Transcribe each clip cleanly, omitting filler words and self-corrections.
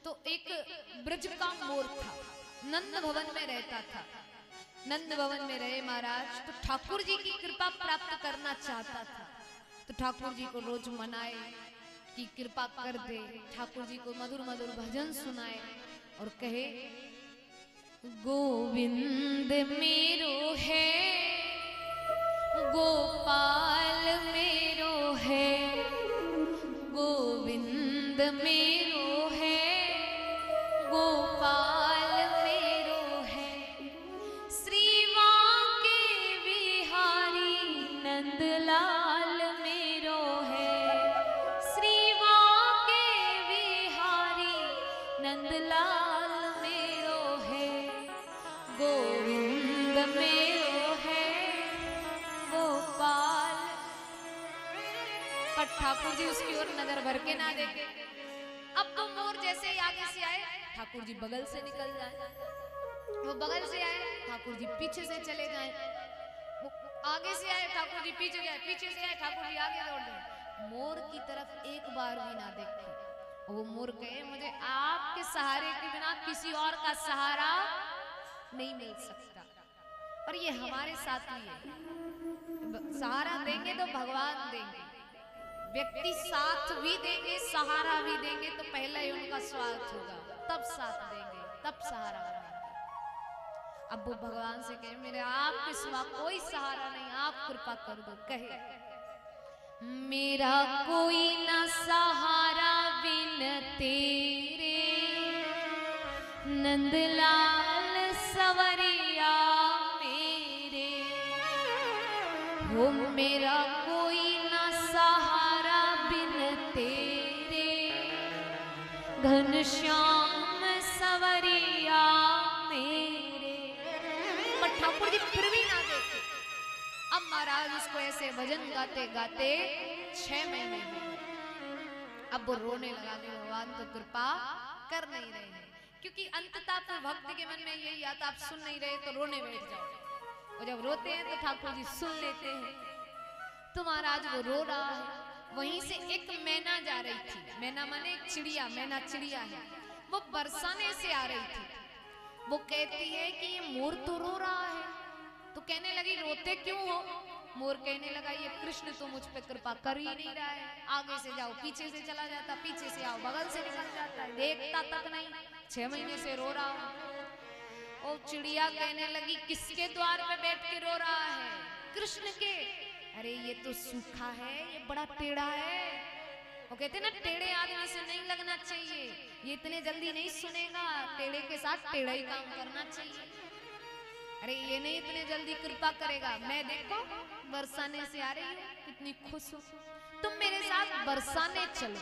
तो एक ब्रज का मोर था, नंद भवन में रहता था। नंद भवन में रहे महाराज, तो ठाकुर जी की कृपा प्राप्त करना चाहता था। तो ठाकुर जी को रोज मनाए कि कृपा कर दे, ठाकुर जी को मधुर मधुर भजन सुनाए और कहे गोविंद मेरो है, गोपाल मेरो है, गोविंद मेरो है, गोपाल मेरो है, श्रीवां के बिहारी नंदलाल मेरो है, श्रीवां के बिहारी नंदलाल मेरो है, गोविंद मेरो है, गोपाल। पर ठाकुर जी उसकी ओर नजर भर के ना देखे। अब तो मोर जैसे ही आगे से आए, ठाकुर जी बगल से निकल जाए, वो बगल से आए, ठाकुर जी पीछे से चले जाए, वो आगे से आए, ठाकुर जी पीछे जाए, पीछे से आए, ठाकुर जी आगे दौड़ जाए। मोर की तरफ एक बार भी ना देखे। वो मोर कहे मुझे आपके सहारे के बिना किसी और का सहारा नहीं मिल सकता। और ये हमारे साथ भी है, सहारा देंगे तो भगवान देंगे, व्यक्ति साथ भी देंगे, सहारा भी देंगे, तो पहला ही उनका स्वार्थ होगा, तब साथ देंगे, तब सहारा देंगे। अब वो भगवान से कहे मेरे आपके सिवा कोई सहारा नहीं, आप कृपा कर दो। कहे मेरा कोई न सहारा बिन तेरे, नंदलाल सवरिया मेरे, हो मेरा कोई न सहारा बिन तेरे, घनश्याम सवरिया मेरे। पर ठाकुर जी फिर भी ना देखे। अब महाराज उसको ऐसे भजन गाते गाते 6 महीने हुए। अब वो रोने लगा कि भगवान तो कृपा कर नहीं रहे हैं, क्योंकि अंततः तो भक्त के मन में यही आता आप सुन नहीं रहे तो रोने बैठ जाओ, और जब रोते हैं तो ठाकुर जी सुन लेते हैं। तो महाराज वो रो रहा है। वहीं से एक मैना जा रही थी, मैना माने एक चिड़िया, मैना चिड़िया है, वो बरसाने से आ रही थी। वो कहती है कि ये मोर तो रो रहा है। तो कहने लगी रोते क्यों हो? मोर कहने लगा ये कृष्ण तो मुझ पे कृपा कर ही नहीं रहा है, आगे से जाओ पीछे से चला जाता, पीछे से आओ बगल से निकल जाता है, देखता तक नहीं, 6 महीने से रो रहा हूं। और चिड़िया कहने लगी किसके द्वार पे बैठ के रो रहा है? कृष्ण के। अरे ये तो सूखा है, ये बड़ा टेढ़ा है। वो कहते ना टेढ़े आदमी से नहीं लगना चाहिए, ये इतने जल्दी नहीं सुनेगा, टेढ़े के साथ टेढ़ा ही काम करना चाहिए। अरे ये नहीं इतने जल्दी कृपा करेगा। मैं देखो बरसाने से आ रही हूँ, कितनी खुश हूँ, तुम मेरे साथ बरसाने चलो।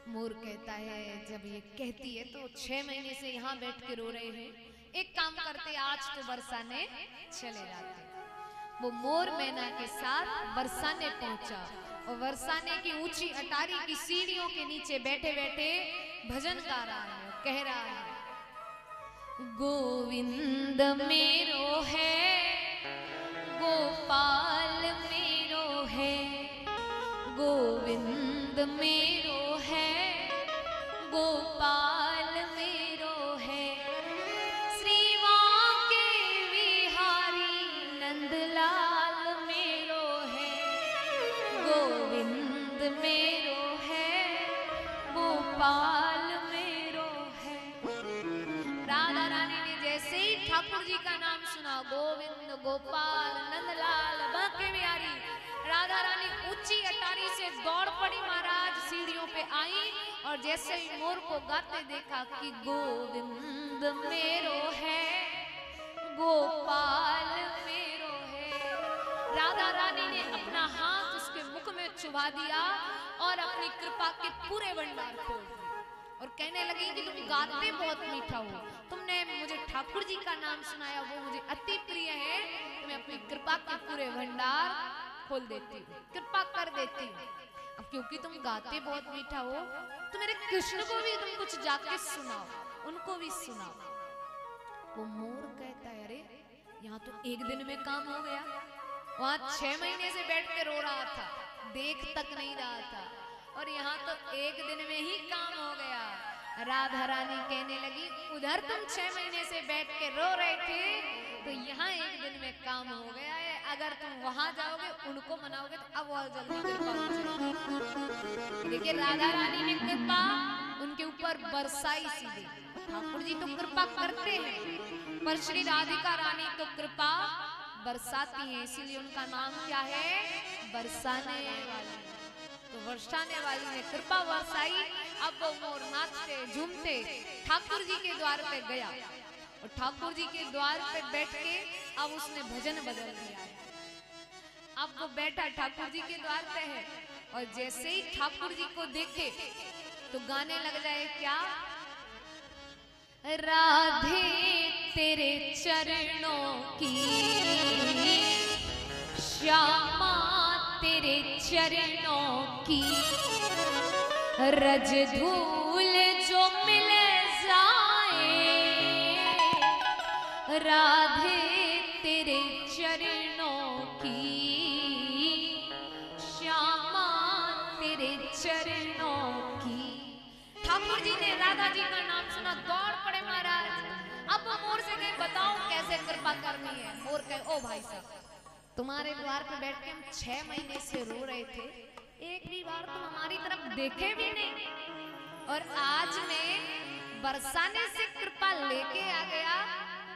मोर कहता है जब ये कहती है तो 6 महीने से यहाँ बैठ के रो रहे हैं, एक काम करते आज तो बरसाने चले जाते। वो मोर मैना के साथ बरसाने पहुंचा और बरसाने की ऊंची अटारी की सीढ़ियों के नीचे बैठे बैठे भजन गा रहा है, कह रहा है गोविंद मेरो है, गोपाल मेरो है, गोविंद मेरो है, गोपाल मेरो है, श्रीवां के बिहारी नंदलाल मेरो है, गोविंद मेरो है, गोपाल मेरो है। राधा रानी ने जैसे ही ठाकुर जी का नाम सुना, गोविंद गोपाल नंदलाल बांके बिहारी, राधा रानी ऊंची अटारी से दौड़ पड़ी महाराज, सीढ़ियों पे आई और जैसे ही मोर को गाते देखा कि गोविंद मेरो है, गोपाल मेरो है, राधा रानी ने अपना हाथ उसके मुख में चुभा दिया और अपनी कृपा के पूरे भंडार खोल दिए और कहने लगी कि तुम गाते बहुत मीठा हो, तुमने मुझे ठाकुर जी का नाम सुनाया, वो मुझे अति प्रिय है, तुम्हें अपनी कृपा के पूरे भंडार खोल देती हूँ, कृपा कर देती हूँ। अब क्योंकि तुम गाते बहुत मीठा हो तो मेरे कृष्ण को भी तुम कुछ जाके सुनाओ, उनको भी सुनाओ। वो मोर कहता है अरे यहाँ तो एक दिन में काम हो गया, वहां 6 महीने से बैठ के रो रहा था, देख तक नहीं रहा था, और यहाँ तो एक दिन में ही काम हो गया। राधा रानी कहने लगी, उधर तुम 6 महीने से बैठ के रो रहे थे, तो यहाँ एक दिन में काम हो गया है। अगर तुम वहां जाओगे, उनको मनाओगे, तो अब और जल्दी कृपा हो जाएगी। देखिए राधा रानी ने कृपा उनके ऊपर बरसाई सीधे। ठाकुर जी तो कृपा करते हैं, पर श्री राधिका रानी तो कृपा बरसाती है, इसीलिए उनका नाम क्या है? बरसाने वाली। तो वर्षाने वाली ने कृपा बरसाई। अब वो मोर नाचते झूमते ठाकुर जी के द्वार पे गया, और ठाकुर जी के द्वार पे बैठ के अब उसने भजन बदल दिया है। अब वो बैठा ठाकुर जी के द्वार पे है, और जैसे ही ठाकुर जी को देखे तो गाने लग जाए क्या? राधे तेरे चरणों की, श्यामा तेरे चरणों की, रज धूल जो मिल जाए, राधे तेरे चरणों की, श्यामा तेरे चरणों की। ठाकुर जी ने राधा जी का नाम सुना, दौड़ पड़े महाराज। अब मोर से कहे, बताओ कैसे कृपा करनी है? मोर कहे, ओ भाई साहब, तुम्हारे द्वार पे बैठ के हम 6 महीने से रो रहे थे, एक भी बार तुम हमारी तरफ देखे भी नहीं, और आज मैं बरसाने से कृपा लेके आ गया,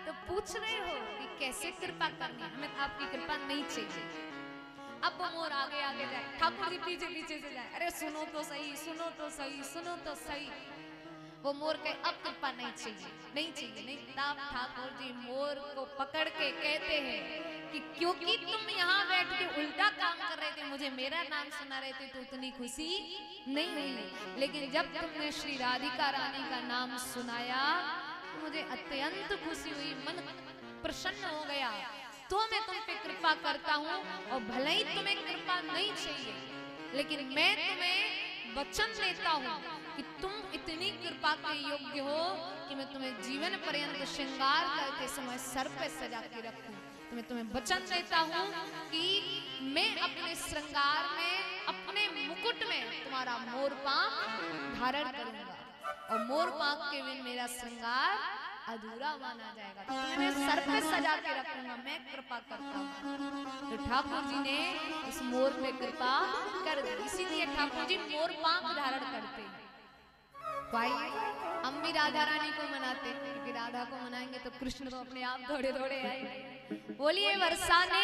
तो पूछ रहे हो कि कैसे कृपा करनी है? हमें आपकी कृपा नहीं चाहिए। अब वो मोर आगे आगे जाए, ठाकुर जी पीछे पीछे से जाए, अरे सुनो तो सही, सुनो तो सही, सुनो तो सही। वो मोर कहे, अब कृपा नहीं चाहिए, नहीं चाहिए, नहीं। तब ठाकुर जी मोर को पकड़ के कहते हैं कि क्योंकि तुम यहाँ बैठ के उल्टा काम कर रहे थे, मुझे मेरा नाम सुना रहे थे, तो उतनी खुशी नहीं हुई, लेकिन जब तुमने श्री राधिका रानी का नाम सुनाया तो मुझे अत्यंत खुशी हुई, मन प्रसन्न हो गया, तो मैं तुम पे कृपा करता हूँ। और भले ही तुम्हें कृपा नहीं चाहिए, लेकिन मैं तुम्हें वचन देता हूँ कि तुम इतनी कृपा के योग्य हो कि मैं तुम्हें जीवन पर्यंत श्रृंगार करते समय सर पे सजा के रखूं। तो मैं तुम्हें वचन देता हूँ कि मैं अपने श्रृंगार में, अपने मुकुट में तुम्हारा मोर पांख धारण करूंगा, और मोर पांख के बिन मेरा श्रृंगार अधूरा माना जाएगा। तो तुम्हें मैं सर पे सजा के रखूंगा, मैं कृपा करता हूँ। तो ठाकुर जी ने उस मोर पे कृपा कर दी, इसीलिए ठाकुर जी मोर पांख धारण करते हैं। भाई हम भी राधा रानी को मनाते हैं, क्योंकि राधा को मनाएंगे तो कृष्ण तो अपने आप दौड़े दौड़े आएंगे। बोलिए बरसाने